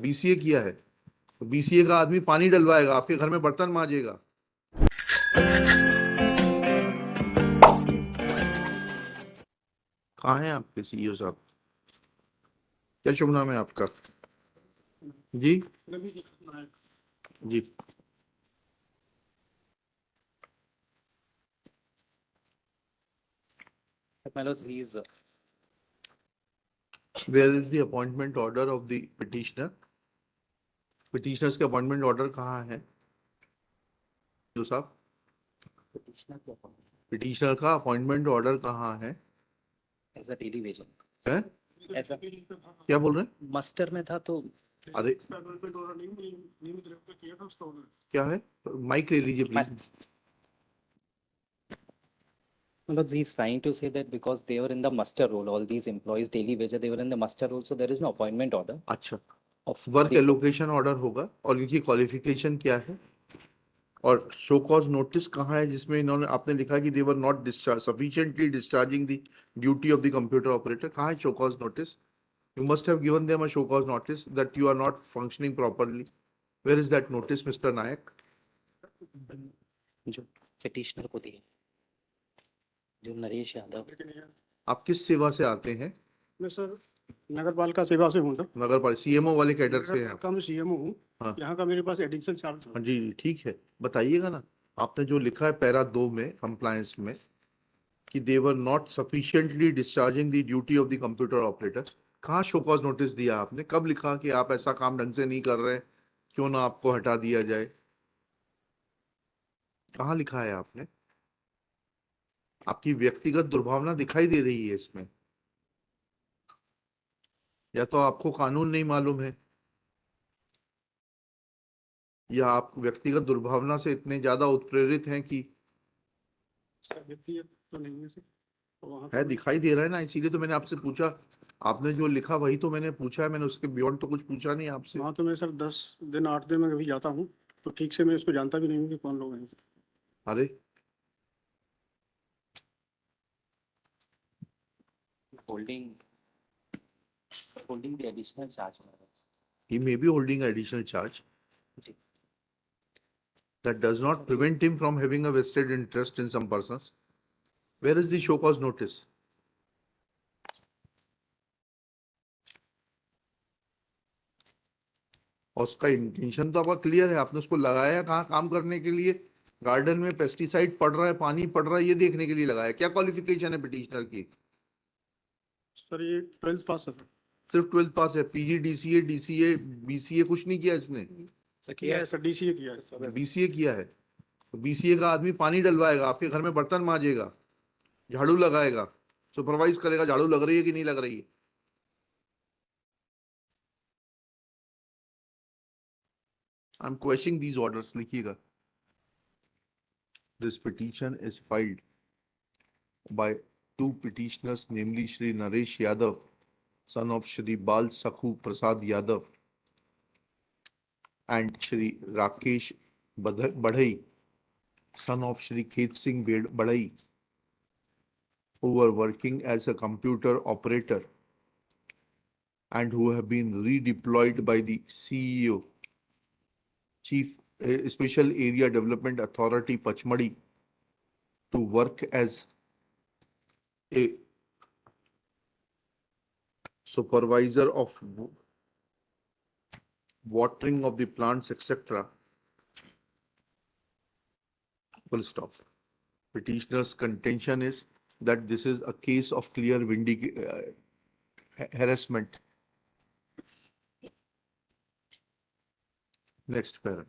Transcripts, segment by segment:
BCA किया है तो बीसीए का आदमी पानी डलवाएगा, आपके घर में बर्तन मांजेगा। कहाँ है आपके सीईओ साहब? क्या शुभ नाम है आपका? जी जी। He's Where is the appointment order of the petitioner? Petitioners के अपॉइंटमेंट ऑर्डर कहाँ है जो साहब? पिटिशनर का अपॉइंटमेंट ऑर्डर कहाँ है? as a daily wage. है? As a क्या बोल रहे हैं? master में था तो अरे क्या है? माइक ले लीजिए प्लीज। मतलब he's trying to say that because they were in the muster role, all these employees daily wage, they were in the muster role, so there is no appointment order अच्छा, of work the- allocation order होगा और इनकी qualification क्या है? और show cause notice कहाँ है जिसमें इन्होंने आपने लिखा कि they were not discharge sufficiently discharging the duty of the computer operator? कहाँ है show cause notice? You must have given them a show cause notice that you are not functioning properly. Where is that notice mister Naik? जो petitioner को दिए, जो नरेश यादव। आप किस सेवा से आते हैं? मैं सर नगर पालिका सेवा से हूँ सर। नगर पालिका सीएमओ वाले कैडर से हैं आप? का मैं सीएमओ हूँ। हाँ। यहाँ का मेरे पास एडिशनल चार्ज हाँ जी, ठीक है, बताइएगा ना। आपने जो लिखा है पैरा 2 में कंप्लायंस में कि they were not sufficiently discharging the duty of the computer operator, कहाँ शो कॉज नोटिस दिया आपने? कब लिखा कि आप ऐसा काम ढंग से नहीं कर रहे, क्यों ना आपको हटा दिया जाए? कहाँ लिखा है आपने? आपकी व्यक्तिगत दुर्भावना दिखाई दे रही है इसमें, या तो आपको कानून नहीं मालूम है या आप व्यक्तिगत दुर्भावना से इतने ज्यादा उत्प्रेरित हैं कि व्यक्तिगत तो नहीं है सर। तो वहाँ है, पे दिखाई दे रहा है ना, इसीलिए तो मैंने आपसे पूछा। आपने जो लिखा वही तो मैंने पूछा है, मैंने उसके बियॉन्ड तो कुछ पूछा नहीं आपसे। वहाँ तो मैं सर 10 दिन 8 दिन में कभी जाता हूँ तो ठीक से मैं उसको जानता भी नहीं हूँ कि कौन लोग हैं। अरे holding the additional charge. he may be holding an additional charge. That does not prevent him from having a vested interest in some persons. Where is the show cause notice? और उसका इंटेंशन तो आपका clear है, आपने उसको लगाया कहाँ काम करने के लिए? गार्डन में पेस्टिसाइड पड़ रहा है, पानी पड़ रहा है, ये देखने के लिए लगाया। क्या क्वालिफिकेशन है पिटिशनर की? सर ये 12th पास है सर। सिर्फ 12th पास है? पीजी डीसीए डीसीए बीसीए कुछ नहीं किया इसने? किया है सर, डीसीए किया है सर। बीसीए किया है तो बीसीए का आदमी पानी डलवाएगा, आपके घर में बर्तन मांजेगा, झाड़ू लगाएगा, सुपरवाइज करेगा झाड़ू लग रही है कि नहीं लग रही है। I am questioning these orders, लिखिएगा। This petition is filed by two petitioners, namely Shri Naresh Yadav, son of Shri Bal Sakhu Prasad Yadav, and Shri Rakesh Badhai, son of Shri Khet Singh Badhai, who were working as a computer operator and who have been redeployed by the CEO, Chief Special Area Development Authority Pachmadi, to work as a supervisor of watering of the plants, etc. Full stop. Petitioner's contention is that this is a case of clear harassment. Next parent.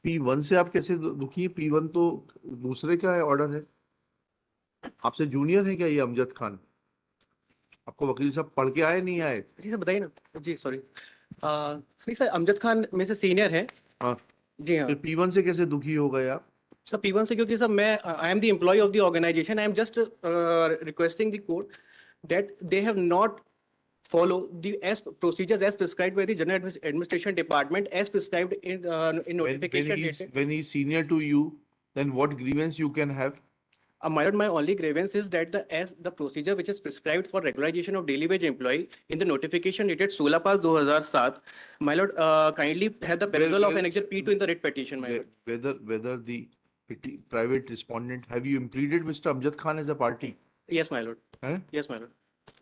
P1 से आप कैसे दुखी हैं? P1 तो दूसरे का है, order है। आपसे जूनियर है क्या ये अमजद खान? आपको वकील साहब पढ़ के आए नहीं आए? जी सर बताइए ना। जी सॉरी, नहीं सर अमजद खान में से सीनियर है। हाँ, जी हाँ फिर P1 से कैसे दुखी हो गए आप? सर। P1 से क्योंकि सर मैं I am the employee of the organisation, I am just requesting the court that they have not follow the as procedures as prescribed by the General Administration Department as prescribed in notification dated. When he's senior to you, then what grievance you can have? My lord, my only grievance is that the procedure which is prescribed for regularization of daily wage employee in the notification dated 16/5/2007, my lord, kindly have the perusal of where- annexure P2 in the writ petition, my lord. Whether the private respondent, have you implemented Mr. Amjad Khan as a party? Yes, my lord. हैं? Yes, my lord.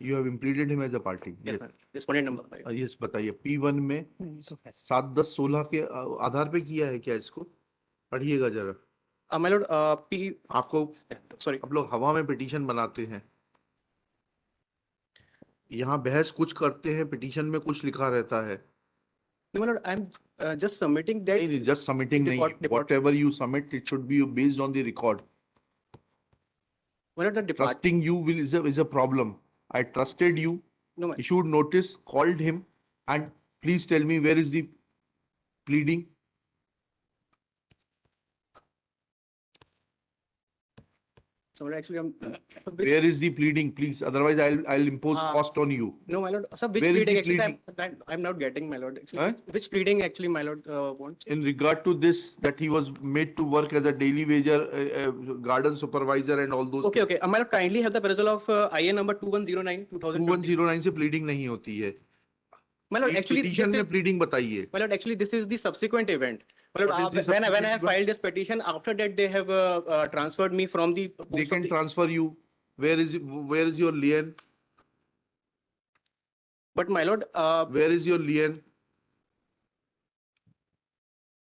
You have implemented him as a party? Yes, my lord. Respondent number 5. Yes, बताइए P1 में 7, 10, 16 के आधार पे किया है क्या इसको? पढ़िएगा जरा। My lord, आपको sorry. आप लोग हवा में पिटीशन बनाते हैं, यहाँ बहस कुछ करते हैं, पिटीशन में कुछ लिखा रहता है। No, my lord, I'm just submitting that. नहीं, just submitting नहीं, Depart- whatever you submit, it should be based on the record. My lord, the depart. Trusting you is a problem. I trusted you, No, my, issued notice, called him, and please tell me where is the pleading? so my lord, actually, Where is the pleading, please? Otherwise, I'll impose Ah. cost on you. no, my lord. So which Where is pleading the actually? I'm not getting, my lord. Actually, Huh? which pleading actually, my lord, wants? In regard to this, that he was made to work as a daily wager, garden supervisor, and all those. Okay, okay. My lord, kindly have the perusal of IA number 2109 2020. 2109 से pleading नहीं होती है। My lord, actually, Petition this में is, pleading बताइए। my lord, actually, this is the subsequent event. My lord, What is the when I subsequent have filed this petition, after that they have transferred me from the They post of can the, transfer you. Where is your lien? but my lord, Where is your lien?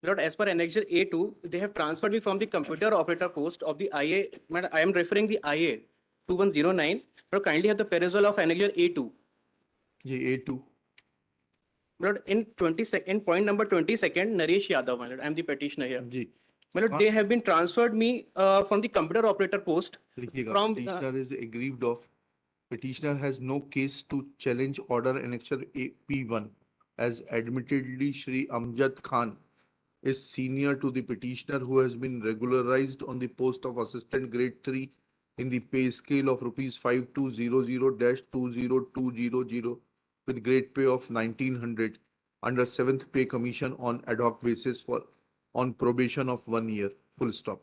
Lord, as per annexure A2, they have transferred me from the computer operator post of the IA. Madam, I am referring the IA 2109. Lord, kindly have the perusal of annexure A2. ये A2. Lord, in point number 22nd, Naresh Yadav, my lord, I am the petitioner here. Ji My lord, they have been transferred me from the computer operator post लिखिएगा। from Petitioner is aggrieved of. Petitioner has no case to challenge order annexure P1, as admittedly Shri Amjad Khan is senior to the petitioner, who has been regularized on the post of assistant grade 3 in the pay scale of rupees 5200-20200 with grade pay of 1900 under 7th pay commission on ad hoc basis on probation of 1 year. Full stop.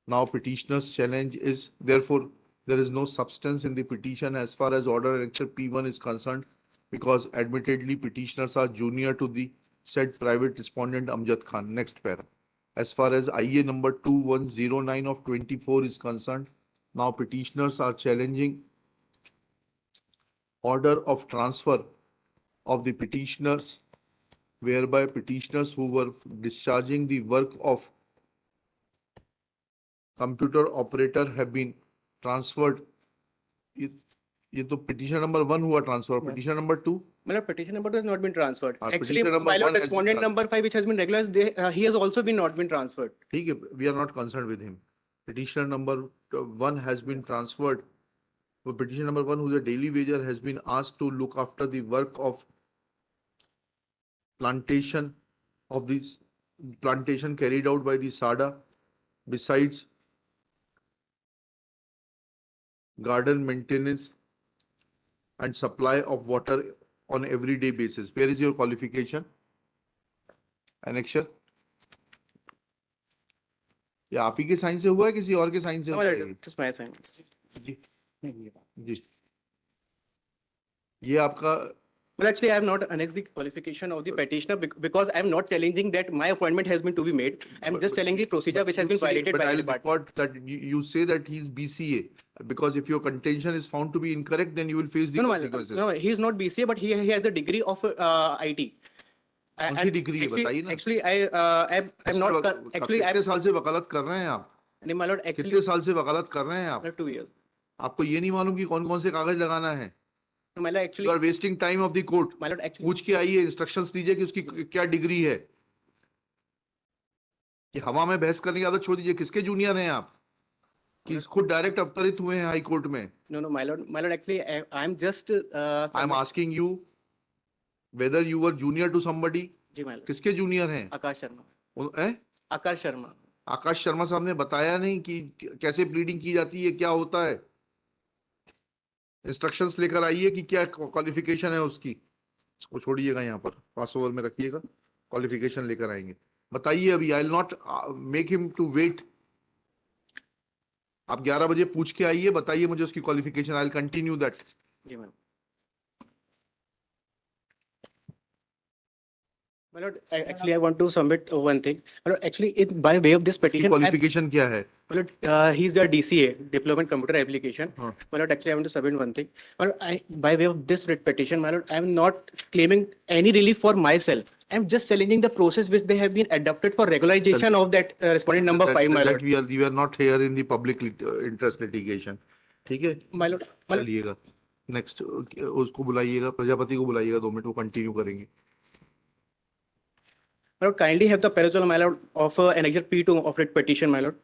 Now petitioner's challenge is, therefore, there is no substance in the petition as far as order annexure P1 is concerned, because admittedly petitioners are junior to the said private respondent Amjad Khan. Next para. As far as IA number 2109 of 24 is concerned, now petitioners are challenging order of transfer of the petitioners, whereby petitioners who were discharging the work of computer operator have been transferred. ये तो petition number 1 हुआ transfer. Petition number 2. My lord, petition number 2 has not been transferred. Petition Actually, number my 1 lord, has been respondent number 5, which has been regularized, he has also been not been transferred. ठीक है, we are not concerned with him. Petitioner number 1 has been transferred. Petition number 1, who is a daily wager, has been asked to look after the work of plantation carried out by the SADA, besides garden maintenance and supply of water on everyday basis. Where is your qualification? Annexure? या आप ही के sign से हुआ है, किसी और के sign से No, हुआ my है? lord, it is my sign. जी जी ये आपका Well, actually, I have not annexed the qualification of the petitioner because I am not challenging that my appointment has been to be made. I am just telling the procedure which has been violated but by I'll the department. report that you say that he's BCA, because if your contention is found to be incorrect, then you will face the No, consequences. no, he is not BCA, but he has the degree of IT. कौन सी degree है बताइए ना? Actually, I'm not actually. कितने साल से वकालत कर रहे हैं आप? My lord, actually, कितने साल से वकालत कर रहे हैं आप? 2 years. आपको ये नहीं मालूम कि कौन कौन से कागज लगाना है? No, my lord, actually, You are wasting time of the court. my lord, actually, पूछ के आइए, इंस्ट्रक्शंस दीजिए कि उसकी क्या डिग्री है। कि हवा में बहस करने की आदत छोड़ दीजिए। किसके जूनियर हैं आप? कि खुद डायरेक्ट अवतरित हुए हैं हाई कोर्ट में? no, my lord, actually, I'm just. I am asking you whether you were junior to somebody. जी, my lord. किसके जूनियर हैं? आकाश शर्मा. हैं? आकाश शर्मा. आकाश शर्मा साहब ने बताया नहीं कि कैसे प्लीडिंग की जाती है, क्या होता है? इंस्ट्रक्शंस लेकर आइए कि क्या क्वालिफिकेशन है उसकी। उसको छोड़िएगा, यहाँ पर पास ओवर में रखिएगा, क्वालिफिकेशन लेकर आएंगे। बताइए अभी। I will not make him to wait. आप 11 बजे पूछ के आइए, बताइए मुझे उसकी qualification, I will continue that. जी ma'am. My lord, actually, I want to submit one thing. My lord, actually, by way of this petition, qualification क्या है? my lord, he's a DCA, Diploma in Computer Application. हाँ. My lord, actually, I want to submit one thing. My lord, by way of this writ petition, my lord, I am not claiming any relief for myself. I am just challenging the process which they have been adopted for regularization of that respondent number 5, my lord. We are not here in the public interest litigation. ठीक है, My lord, चलिएगा next, उसको बुलाइएगा, प्रजापति को बुलाइएगा, 2 minute, वो continue करेंगे। my lord, kindly have the parallel, my lord, of annexure P2 of writ petition, my lord.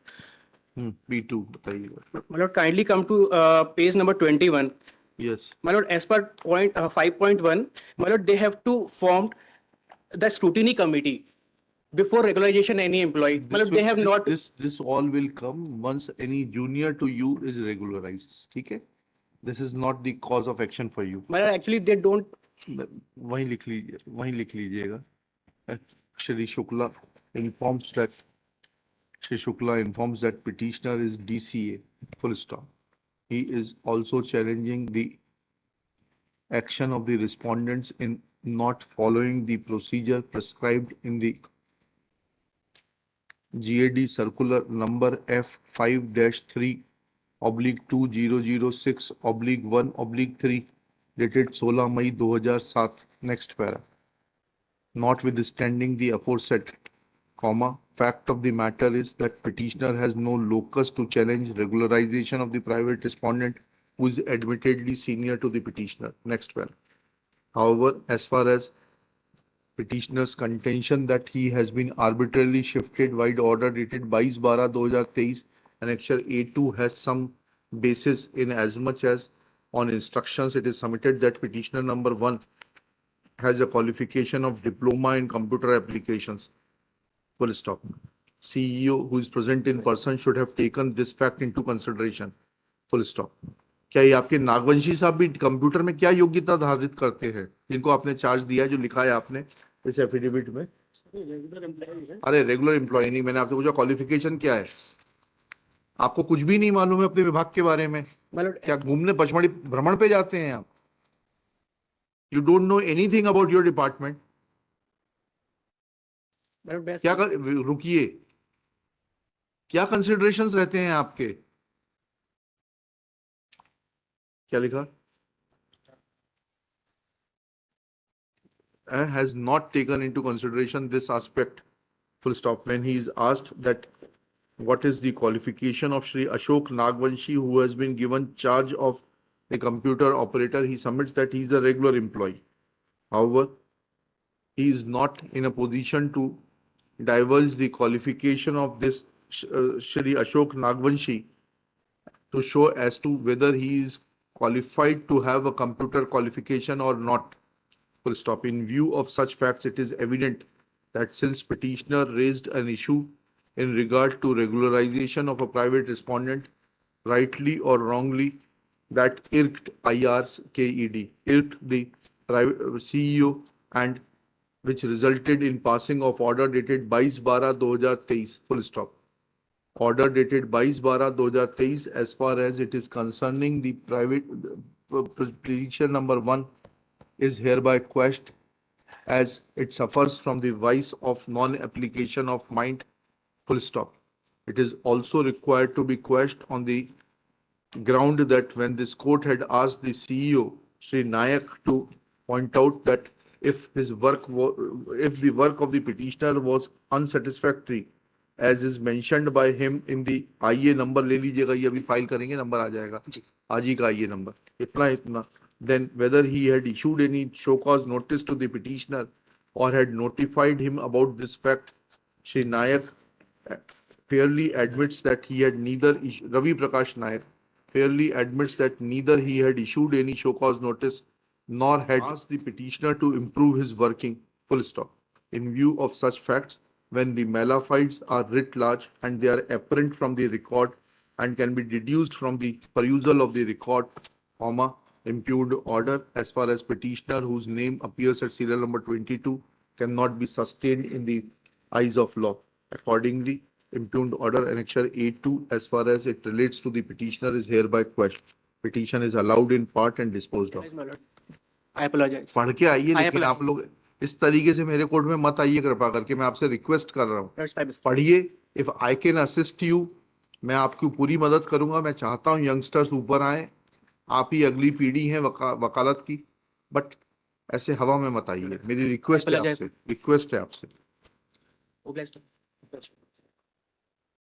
P2 बताइएगा। My lord, kindly come to page number 21. Yes. My lord, as per point 5.1, my lord, they have to form the scrutiny committee before regularization any employee. My lord, they have not. This all will come once any junior to you is regularized. ठीक है? This is not the cause of action for you. My lord, actually, they don't. वहीं लिख लीजिएगा। Shri Shukla informs that petitioner is DCA, full stop. He is also challenging the action of the respondents in not following the procedure prescribed in the GAD circular number F5-3/2006/1/3 dated 16 May 2007. Next para. Notwithstanding the aforesaid, fact of the matter is that petitioner has no locus to challenge regularization of the private respondent who is admittedly senior to the petitioner. Next para. However, as far as petitioner's contention that he has been arbitrarily shifted by the order dated 22/12/2023, annexure A2 has some basis in as much as on instructions it is submitted that petitioner number 1 has a qualification of diploma in computer applications. Full stop. CEO who is present in person should have taken this fact into consideration. Full stop. क्या ये आपके नागवंशी साहब भी computer में क्या योग्यता धारित करते हैं, जिनको आपने चार्ज दिया, जो लिखा है आपने इस एफिडेविट में? अरे रेगुलर एम्प्लॉय नहीं, मैंने आपसे पूछा क्वालिफिकेशन क्या है। आपको कुछ भी नहीं मालूम है अपने विभाग के बारे में? क्या घूमने पचमढ़ी भ्रमण पे जाते हैं आप? You don't know anything about your department. क्या रुकिए, क्या कंसिडरेशंस रहते हैं आपके? क्या लिखा? Has not taken into consideration this aspect. Full stop. When he is asked that what is the qualification of Shri Ashok Nagvanshi, who has been given charge of a computer operator, he submits that he is a regular employee. However, he is not in a position to divulge the qualification of this Shri Ashok Nagvanshi to show as to whether he is qualified to have a computer qualification or not. Full stop. In view of such facts, it is evident that since petitioner raised an issue in regard to regularization of a private respondent, rightly or wrongly, that irked irked the private CEO, and which resulted in passing of order dated 22/12/2023. Full stop. Order dated 22/12/2023 as far as it is concerning the private petition number 1 is hereby quashed as it suffers from the vice of non-application of mind. Full stop. It is also required to be quashed on the ground that when this court had asked the CEO, Sri Nayak, to point out that if the work of the petitioner was unsatisfactory, as is mentioned by him in the IA number, ले लीजिएगा, ये अभी file करेंगे, number आ जाएगा, आज ही का IA number, इतना, then whether he had issued any show cause notice to the petitioner or had notified him about this fact, Sri Nayak fairly admits that he had neither, Ravi Prakash Nayak fairly admits that neither he had issued any show cause notice nor had asked the petitioner to improve his working. Full stop. In view of such facts, when the malafides are writ large and they are apparent from the record and can be deduced from the perusal of the record, impugned order as far as petitioner whose name appears at serial number 22 cannot be sustained in the eyes of law. Accordingly, Impugned order annexure A2 as far as it relates to the petitioner is hereby quashed. Petition is allowed in part and disposed of. My lord. I apologize. पढ़ के आइए, I लेकिन आप apologize. लोग इस तरीके से मेरे कोर्ट में मत आइए कृपा करके, मैं आपसे रिक्वेस्ट कर रहा हूँ. That's my mistake. पढ़िए. If I can assist you, मैं आपकी पूरी मदद करूंगा. मैं चाहता हूँ यंगस्टर्स ऊपर आए, आप ही अगली पीढ़ी है वकालत की, बट ऐसे हवा में मत आइए. मेरी रिक्वेस्ट है apologize. आपसे, रिक्वेस्ट है आपसे. Obliged.